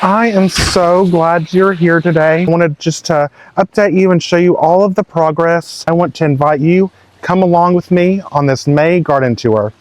I am so glad you're here today. I wanted just to update you and show you all of the progress. I want to invite you, come along with me on this May garden tour.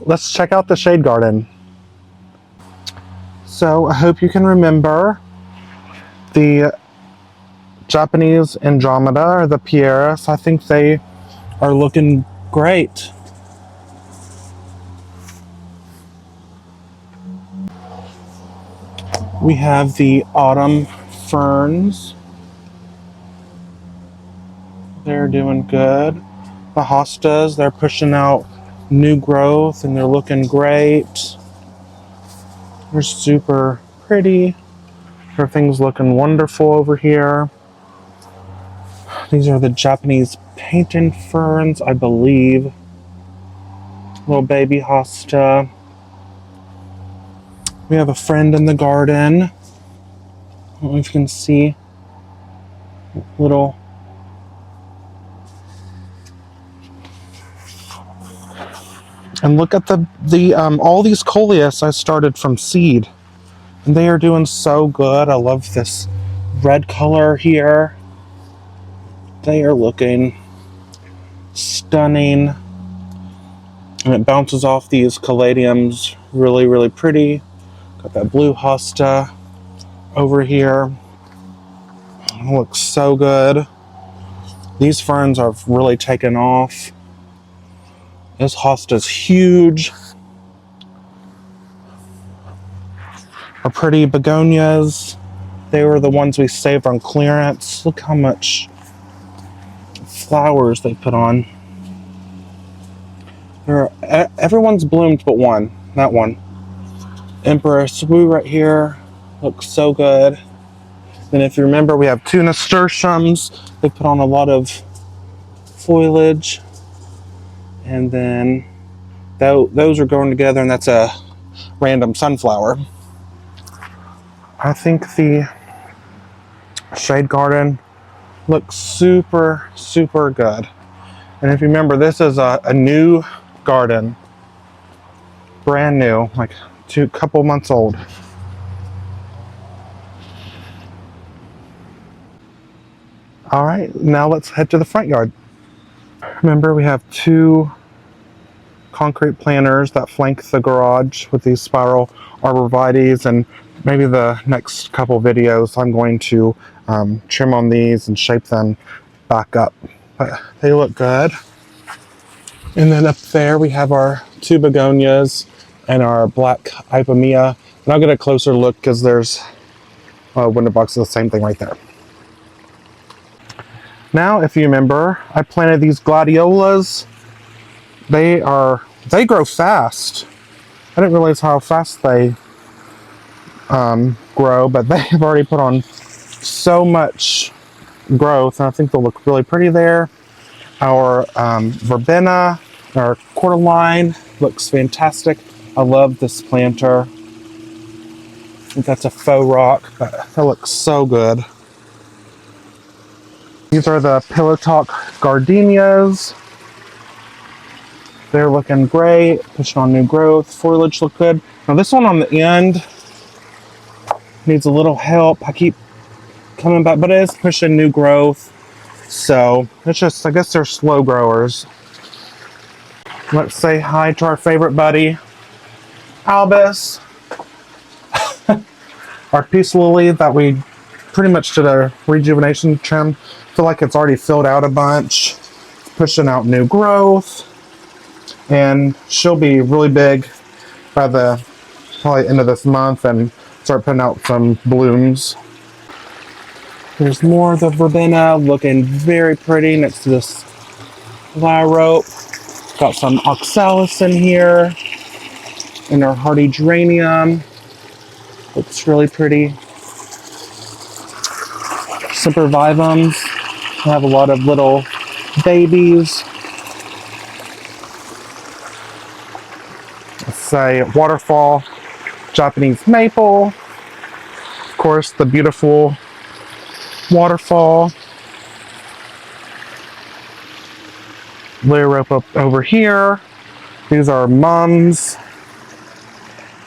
Let's check out the shade garden. So I hope you can remember the Japanese Andromeda or the Pieris. I think they are looking great. We have the autumn ferns. They're doing good. The hostas, they're pushing out new growth and they're looking great. They're super pretty. Everything's looking wonderful over here. These are the Japanese painted ferns, I believe. Little baby hosta. We have a friend in the garden. I don't know if you can see. Little and look at the all these coleus I started from seed. And they are doing so good. I love this red color here. They are looking stunning. And it bounces off these caladiums. Really, really pretty. Got that blue hosta over here. It looks so good. These ferns are really taken off. This hosta's huge. Our pretty begonias. They were the ones we saved on clearance. Look how much flowers they put on. Everyone's bloomed but one. That one. Empress Wu right here. Looks so good. And if you remember, we have two nasturtiums. They put on a lot of foliage. And then those are going together, and that's a random sunflower. I think the shade garden looks super, super good. And if you remember, this is a new garden. Brand new, like couple months old. All right, now let's head to the front yard. Remember, we have two concrete planters that flank the garage with these spiral arborvitaes, and maybe the next couple videos I'm going to trim on these and shape them back up. But they look good. And then up there we have our two begonias and our black ipomea. And I'll get a closer look because there's a window box of the same thing right there. Now, if you remember, I planted these gladiolas. They grow fast. I didn't realize how fast they grow, but they have already put on so much growth, and I think they'll look really pretty there. Our verbena, our cordyline, looks fantastic. I love this planter. I think that's a faux rock, but that looks so good. These are the pillow talk gardenias. They're looking great, pushing on new growth. Foliage look good. Now this one on the end needs a little help. I keep coming back, but it is pushing new growth. So it's just, I guess they're slow growers. Let's say hi to our favorite buddy, Albus. Our peace lily that we pretty much did a rejuvenation trim. Feel like it's already filled out a bunch, pushing out new growth, and she'll be really big by the probably end of this month and start putting out some blooms. There's more of the verbena looking very pretty next to this flower rope. Got some oxalis in here, and our hardy geranium. Looks really pretty. Sempervivums have a lot of little babies. Let's say waterfall, Japanese maple. Of course, the beautiful waterfall. Layer rope up over here. These are mums.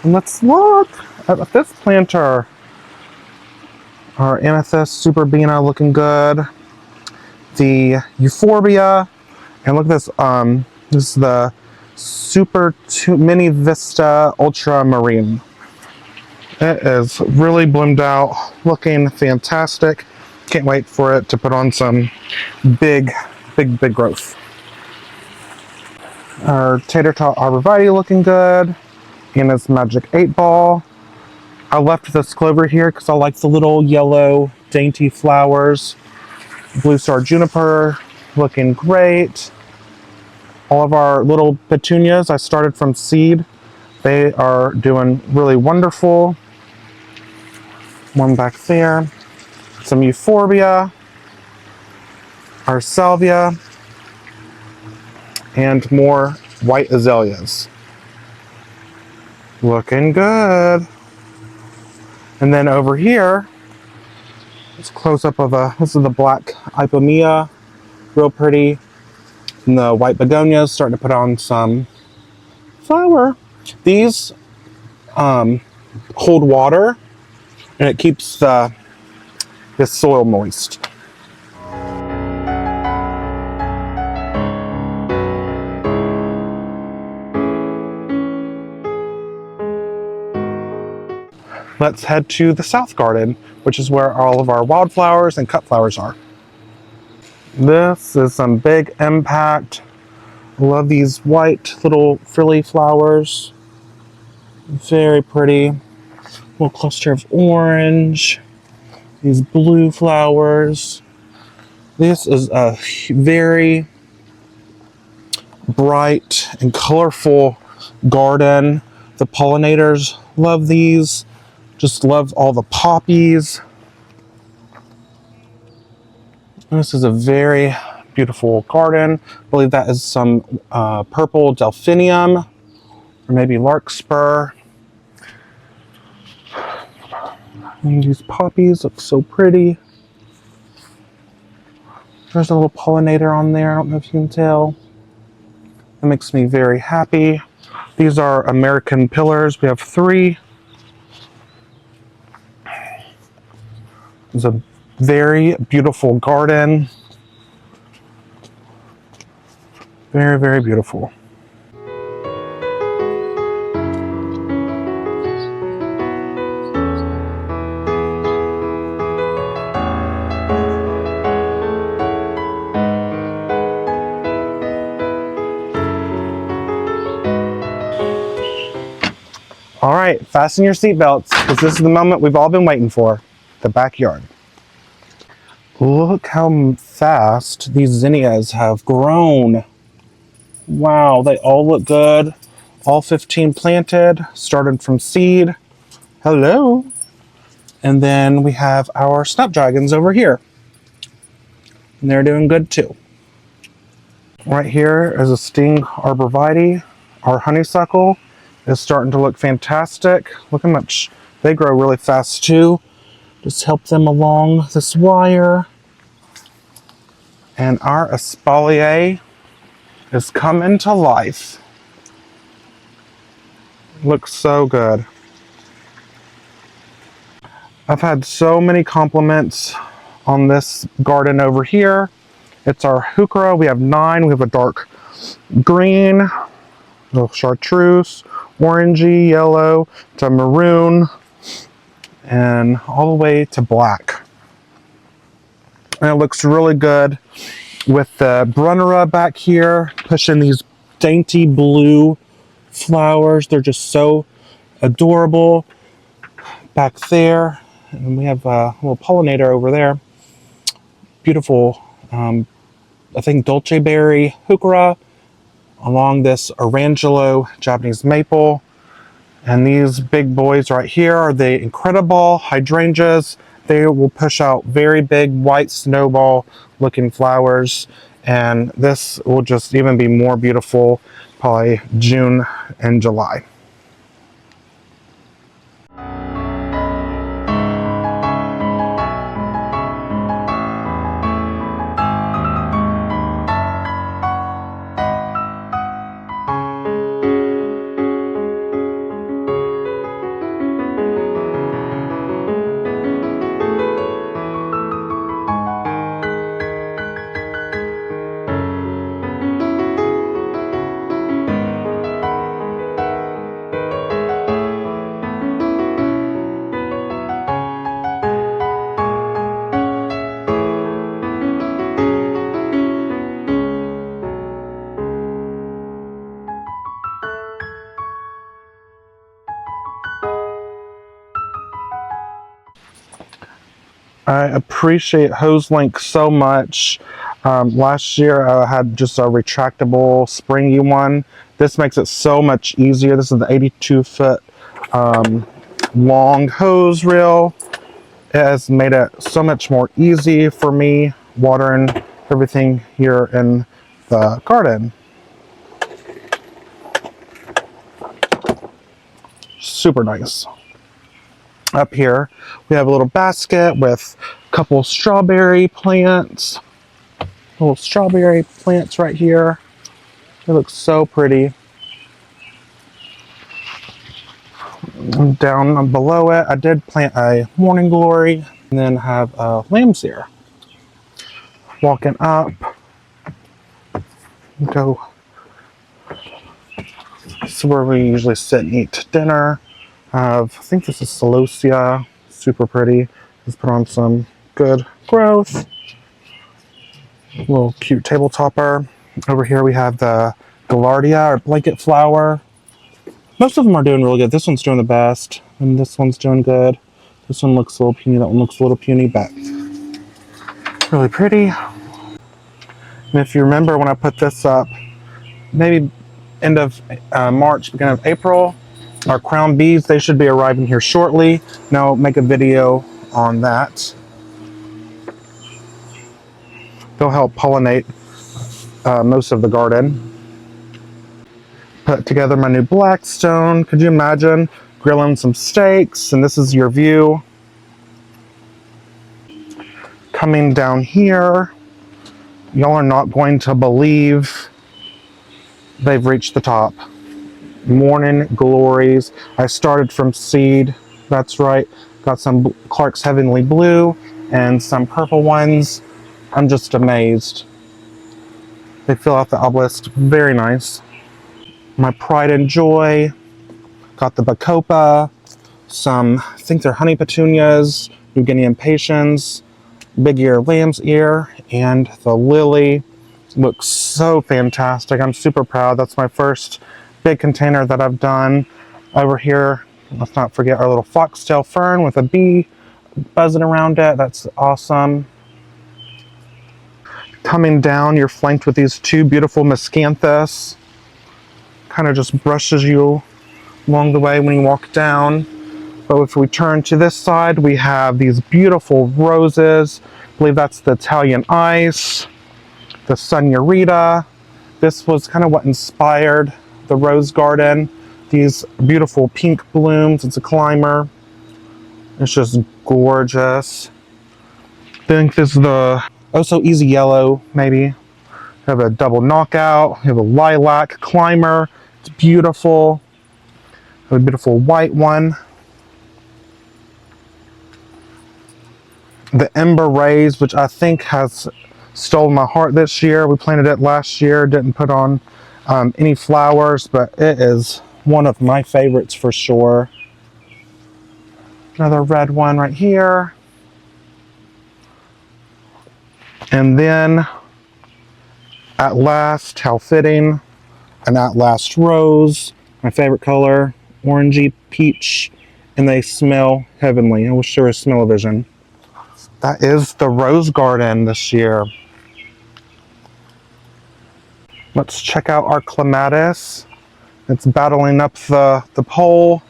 And let's look at this planter. Our amethyst superbena looking good. The euphorbia, and look at this. This is the super mini vista ultramarine. It is really bloomed out, looking fantastic. Can't wait for it to put on some big growth. Our tater tot arborvitae looking good, and its magic 8-ball. I left this clover here because I like the little yellow dainty flowers. Blue star juniper looking great. All of our little petunias I started from seed. They are doing really wonderful. One back there. Some euphorbia. Our salvia. And more white azaleas. Looking good. And then over here, let's close up of this is the black ipomea, real pretty. And the white begonias starting to put on some flower. These hold water, and it keeps the soil moist. Let's head to the south garden, which is where all of our wildflowers and cut flowers are. This is some big impact. Love these white little frilly flowers. Very pretty. Little cluster of orange. These blue flowers. This is a very bright and colorful garden. The pollinators love these. Just love all the poppies. This is a very beautiful garden. I believe that is some purple delphinium or maybe larkspur. And these poppies look so pretty. There's a little pollinator on there. I don't know if you can tell. That makes me very happy. These are American pillars. We have 3. It's a very beautiful garden. Very, very beautiful. All right, fasten your seatbelts because this is the moment we've all been waiting for. The backyard. Look how fast these zinnias have grown. Wow, they all look good. All 15 planted, started from seed. Hello. And then we have our snapdragons over here. And they're doing good too. Right here is a sting arborvitae. Our honeysuckle is starting to look fantastic. Look how much they grow really fast too. Just help them along this wire. And our espalier is coming to life. Looks so good. I've had so many compliments on this garden over here. It's our heuchera. We have 9. We have a dark green, little chartreuse, orangey, yellow, to maroon, and all the way to black. And it looks really good with the Brunnera back here, pushing these dainty blue flowers. They're just so adorable back there. And we have a little pollinator over there. Beautiful, I think, Dolce Berry Heuchera along this Orangelo Japanese maple. And these big boys right here are the Incredible hydrangeas. They will push out very big white snowball looking flowers. And this will just even be more beautiful probably June and July. I appreciate HoseLink so much. Last year I had just a retractable springy one. This makes it so much easier. This is the 82-foot long hose reel. It has made it so much more easy for me watering everything here in the garden. Super nice. Up here we have a little basket with a couple strawberry plants. Little strawberry plants right here. It looks so pretty. Down below it, I did plant a morning glory and then have a lamb's ear. Walking up, go. This is where we usually sit and eat dinner. I think this is celosia, super pretty. Let's put on some good growth. Little cute table topper. Over here we have the Gaillardia or blanket flower. Most of them are doing really good. This one's doing the best, and this one's doing good. This one looks a little puny, that one looks a little puny, but really pretty. And if you remember when I put this up, maybe end of March, beginning of April, our crown bees, they should be arriving here shortly. And I'll make a video on that. They'll help pollinate most of the garden. Put together my new Blackstone. Could you imagine grilling some steaks? And this is your view. Coming down here, y'all are not going to believe they've reached the top. Morning glories. I started from seed. That's right. Got some Clark's Heavenly Blue and some purple ones. I'm just amazed. They fill out the obelisk. Very nice. My Pride and Joy. Got the Bacopa. Some, I think they're honey petunias, New Guinea impatiens, big ear lamb's ear, and the lily. Looks so fantastic. I'm super proud. That's my first big container that I've done. Over here, let's not forget our little foxtail fern with a bee buzzing around it. That's awesome. Coming down, you're flanked with these two beautiful miscanthus. Kind of just brushes you along the way when you walk down. But if we turn to this side, we have these beautiful roses. I believe that's the Italian ice, the Sunurita. This was kind of what inspired the rose garden. These beautiful pink blooms. It's a climber. It's just gorgeous. I think this is the Oh So Easy Yellow, maybe. We have a double knockout. We have a lilac climber. It's beautiful. We have a beautiful white one. The Ember Rays, which I think has stolen my heart this year. We planted it last year, didn't put on any flowers, but it is one of my favorites for sure. Another red one right here. And then At Last, how fitting, an At Last rose, my favorite color, orangey peach, and they smell heavenly. I wish there was smell-o-vision. That is the rose garden this year. Let's check out our clematis. It's battling up the pole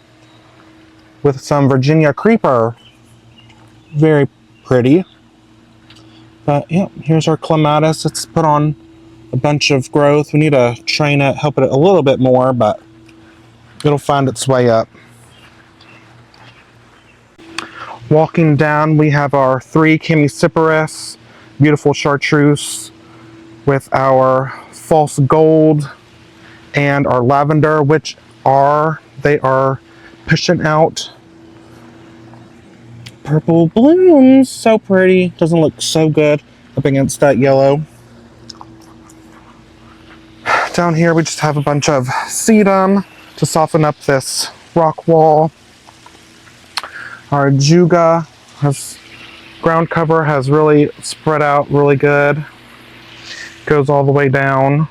with some Virginia creeper. Very pretty. But yeah, here's our clematis. It's put on a bunch of growth. We need to train it, help it a little bit more, but it'll find its way up. Walking down, we have our 3 Chemiciparis, beautiful chartreuse with our false gold and our lavender, which they are pushing out purple blooms. So pretty. Doesn't look so good up against that yellow. Down here we just have a bunch of sedum to soften up this rock wall. Our juga ground cover has really spread out really good. Goes all the way down.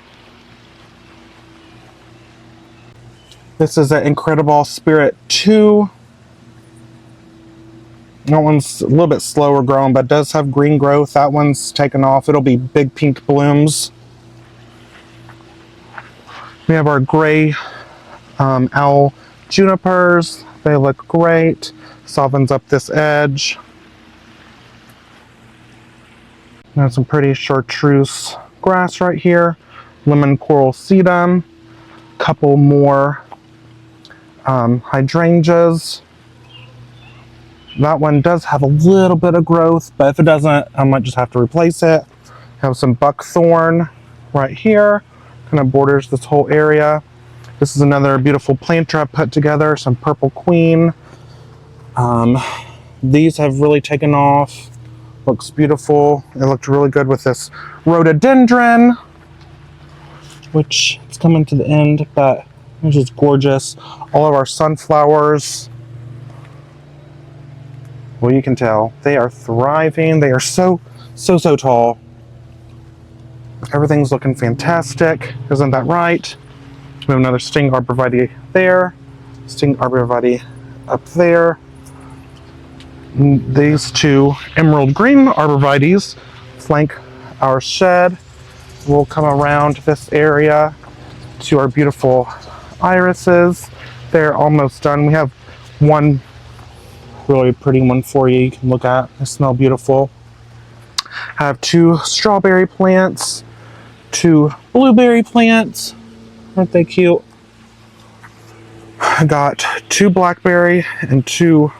This is an Incredible Spirit 2. That one's a little bit slower growing, but does have green growth. That one's taken off. It'll be big pink blooms. We have our gray owl junipers. They look great. Softens up this edge. There's some pretty chartreuse grass right here. Lemon coral sedum. Couple more hydrangeas. That one does have a little bit of growth, but if it doesn't, I might just have to replace it. Have some buckthorn right here. Kind of borders this whole area. This is another beautiful planter I put together. Some purple queen. These have really taken off. Looks beautiful. It looked really good with this rhododendron, which is coming to the end, but it's just gorgeous. All of our sunflowers, well, you can tell they are thriving. They are so tall. Everything's looking fantastic. Isn't that right? We have another sting arborvitae there. Sting arborvitae up there. These 2 emerald green arborvitaes flank our shed. We'll come around this area to our beautiful irises. They're almost done. We have one really pretty one for you can look at. They smell beautiful. I have 2 strawberry plants, 2 blueberry plants. Aren't they cute? I got 2 blackberry and 2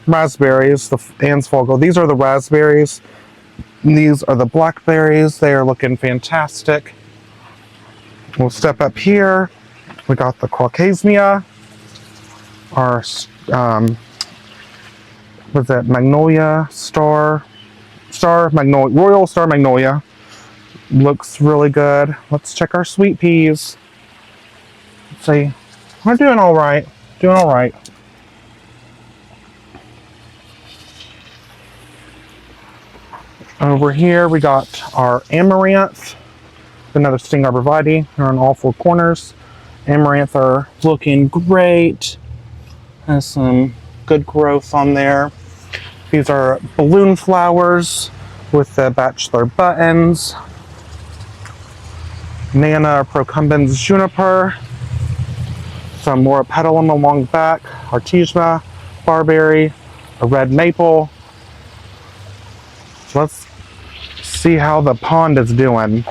raspberries, the Ansfogel. These are the raspberries. And these are the blackberries. They are looking fantastic. We'll step up here. We got the Caucasia, our what's that? Magnolia Star Magnolia, Royal Star Magnolia. Looks really good. Let's check our sweet peas. Let's see. We're doing all right. Doing all right. Over here we got our amaranth, another sting arborvitae. They're on all 4 corners. Amaranth are looking great. Has some good growth on there. These are balloon flowers with the bachelor buttons. Nana procumbens juniper. Some more petalum along the back. Artemisia, barberry, a red maple. Let's see how the pond is doing.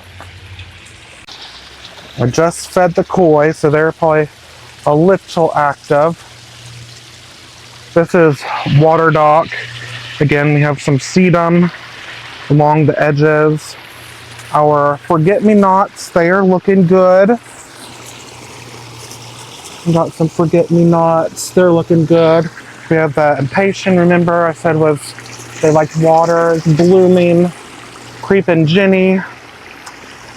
I just fed the koi, so they're probably a little active. This is water dock. Again, we have some sedum along the edges. Our forget-me-nots, they are looking good. We got some forget-me-nots, they're looking good. We have the impatient, remember I said they liked water, it's blooming. Creepin' Jenny,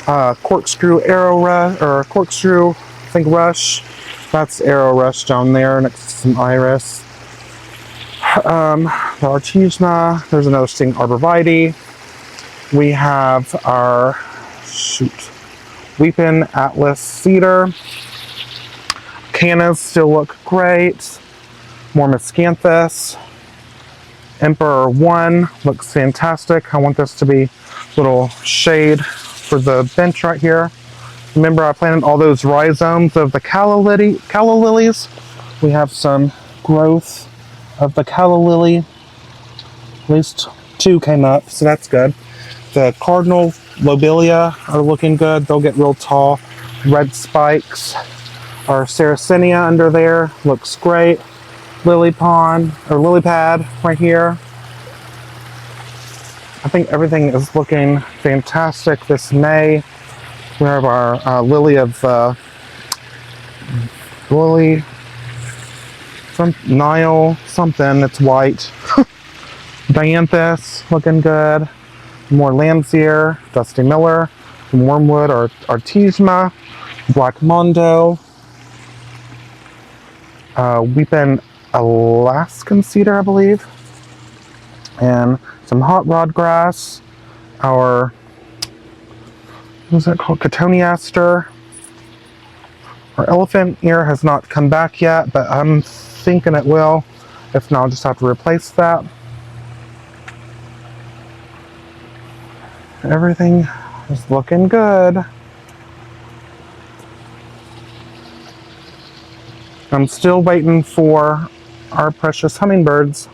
corkscrew arrow rush, or corkscrew, I think rush. That's arrow rush down there next to some iris. The Artemisia, there's another sting arborvitae. We have our, Weeping Atlas Cedar. Cannas still look great. More Miscanthus. Emperor 1 looks fantastic. I want this to be a little shade for the bench right here. Remember, I planted all those rhizomes of the calla lilies. We have some growth of the calla lily. At least 2 came up, so that's good. The cardinal lobelia are looking good. They'll get real tall. Red spikes. Our Sarracenia under there looks great. Lily pad right here. I think everything is looking fantastic this May. We have our lily of Nile something. It's white. Dianthus looking good. More Landseer, Dusty Miller, Wormwood or Artesma, Black Mondo, Weeping Alaskan Cedar, I believe, and some hot rod grass. Our, what's that called? Cotoneaster. Our elephant ear has not come back yet, but I'm thinking it will. If not, I'll just have to replace that. Everything is looking good. I'm still waiting for our precious hummingbirds.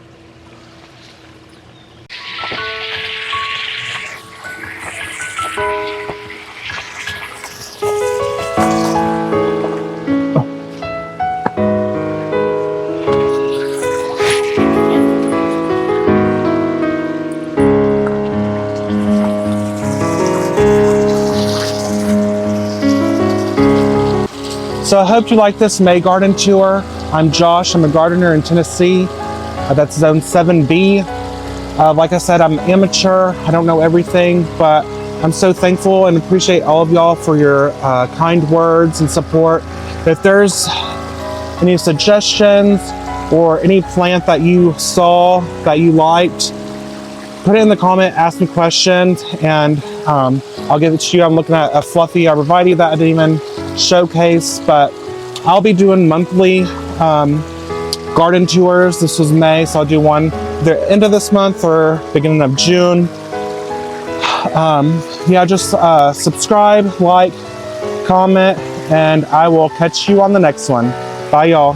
So I hope you like this May garden tour. I'm Josh, I'm a gardener in Tennessee. That's zone 7B. Like I said, I'm amateur, I don't know everything, but I'm so thankful and appreciate all of y'all for your kind words and support. If there's any suggestions or any plant that you saw that you liked, put it in the comment, ask me questions, and I'll give it to you. I'm looking at a fluffy arborvitae that I didn't even showcase, but I'll be doing monthly garden tours. This was May, so I'll do one either end of this month or beginning of June. Yeah, just subscribe, like, comment, and I will catch you on the next one. Bye, y'all.